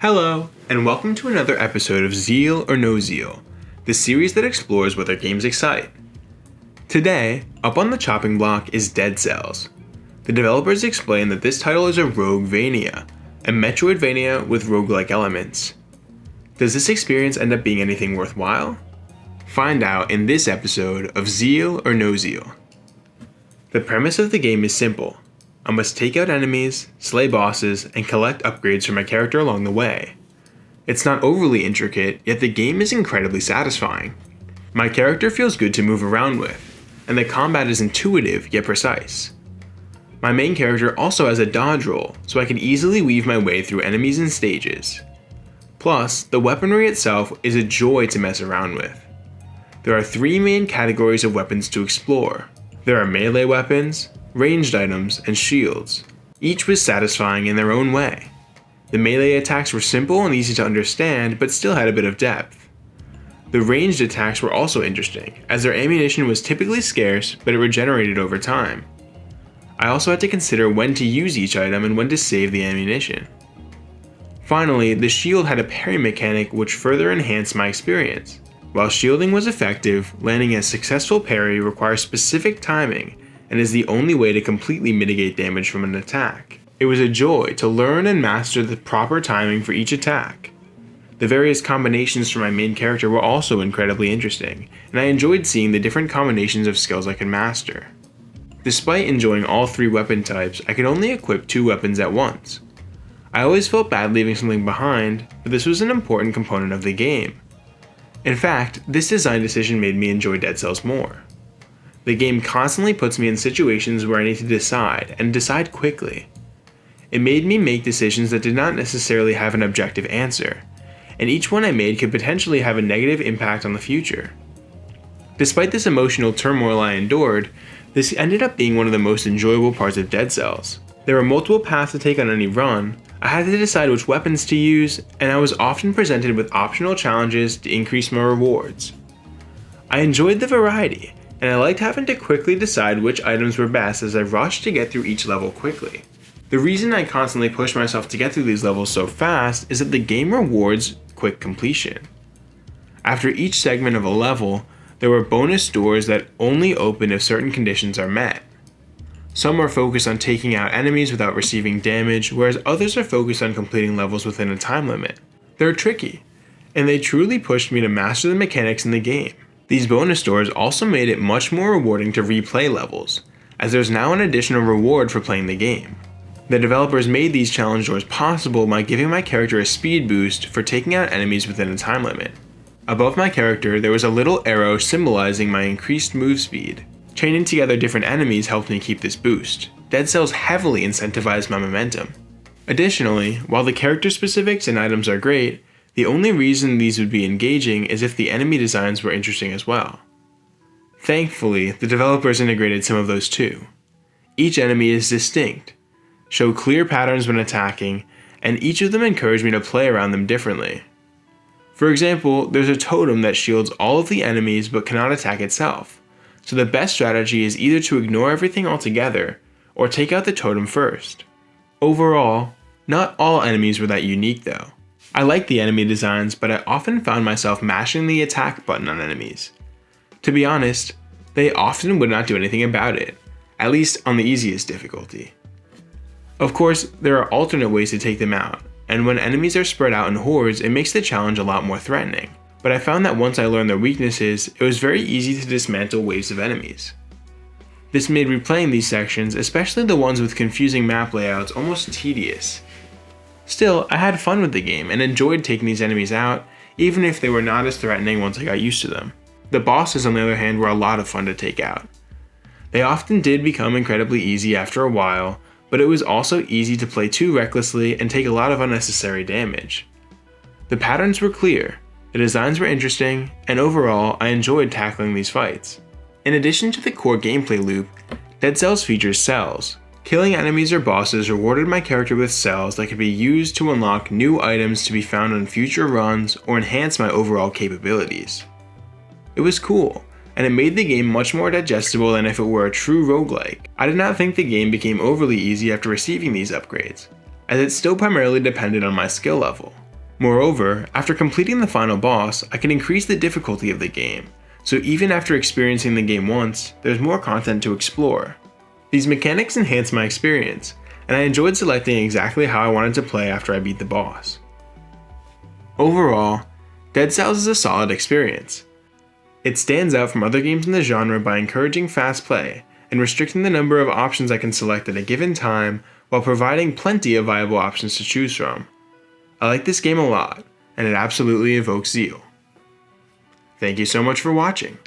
Hello, and welcome to another episode of Zeal or No Zeal, the series that explores whether games excite. Today, up on the chopping block is Dead Cells. The developers explain that this title is a Roguevania, a Metroidvania with roguelike elements. Does this experience end up being anything worthwhile? Find out in this episode of Zeal or No Zeal. The premise of the game is simple. I must take out enemies, slay bosses, and collect upgrades for my character along the way. It's not overly intricate, yet the game is incredibly satisfying. My character feels good to move around with, and the combat is intuitive yet precise. My main character also has a dodge roll, so I can easily weave my way through enemies and stages. Plus, the weaponry itself is a joy to mess around with. There are three main categories of weapons to explore. There are melee weapons, ranged items, and shields. Each was satisfying in their own way. The melee attacks were simple and easy to understand, but still had a bit of depth. The ranged attacks were also interesting, as their ammunition was typically scarce, but it regenerated over time. I also had to consider when to use each item and when to save the ammunition. Finally, the shield had a parry mechanic which further enhanced my experience. While shielding was effective, landing a successful parry requires specific timing and is the only way to completely mitigate damage from an attack. It was a joy to learn and master the proper timing for each attack. The various combinations for my main character were also incredibly interesting, and I enjoyed seeing the different combinations of skills I could master. Despite enjoying all three weapon types, I could only equip two weapons at once. I always felt bad leaving something behind, but this was an important component of the game. In fact, this design decision made me enjoy Dead Cells more. The game constantly puts me in situations where I need to decide, and decide quickly. It made me make decisions that did not necessarily have an objective answer, and each one I made could potentially have a negative impact on the future. Despite this emotional turmoil I endured, this ended up being one of the most enjoyable parts of Dead Cells. There were multiple paths to take on any run, I had to decide which weapons to use, and I was often presented with optional challenges to increase my rewards. I enjoyed the variety, and I liked having to quickly decide which items were best as I rushed to get through each level quickly. The reason I constantly push myself to get through these levels so fast is that the game rewards quick completion. After each segment of a level, there were bonus doors that only open if certain conditions are met. Some are focused on taking out enemies without receiving damage, whereas others are focused on completing levels within a time limit. They're tricky, and they truly pushed me to master the mechanics in the game. These bonus doors also made it much more rewarding to replay levels, as there's now an additional reward for playing the game. The developers made these challenge doors possible by giving my character a speed boost for taking out enemies within a time limit. Above my character, there was a little arrow symbolizing my increased move speed. Chaining together different enemies helped me keep this boost. Dead Cells heavily incentivized my momentum. Additionally, while the character specifics and items are great, the only reason these would be engaging is if the enemy designs were interesting as well. Thankfully, the developers integrated some of those too. Each enemy is distinct, show clear patterns when attacking, and each of them encourage me to play around them differently. For example, there's a totem that shields all of the enemies but cannot attack itself, so the best strategy is either to ignore everything altogether, or take out the totem first. Overall, not all enemies were that unique though. I liked the enemy designs, but I often found myself mashing the attack button on enemies. To be honest, they often would not do anything about it, at least on the easiest difficulty. Of course, there are alternate ways to take them out, and when enemies are spread out in hordes, it makes the challenge a lot more threatening. But I found that once I learned their weaknesses, it was very easy to dismantle waves of enemies. This made replaying these sections, especially the ones with confusing map layouts, almost tedious. Still, I had fun with the game and enjoyed taking these enemies out, even if they were not as threatening once I got used to them. The bosses, on the other hand, were a lot of fun to take out. They often did become incredibly easy after a while, but it was also easy to play too recklessly and take a lot of unnecessary damage. The patterns were clear, the designs were interesting, and overall, I enjoyed tackling these fights. In addition to the core gameplay loop, Dead Cells features cells. Killing enemies or bosses rewarded my character with cells that could be used to unlock new items to be found on future runs or enhance my overall capabilities. It was cool, and it made the game much more digestible than if it were a true roguelike. I did not think the game became overly easy after receiving these upgrades, as it still primarily depended on my skill level. Moreover, after completing the final boss, I can increase the difficulty of the game, so even after experiencing the game once, there's more content to explore. These mechanics enhance my experience, and I enjoyed selecting exactly how I wanted to play after I beat the boss. Overall, Dead Cells is a solid experience. It stands out from other games in the genre by encouraging fast play and restricting the number of options I can select at a given time while providing plenty of viable options to choose from. I like this game a lot, and it absolutely evokes zeal. Thank you so much for watching.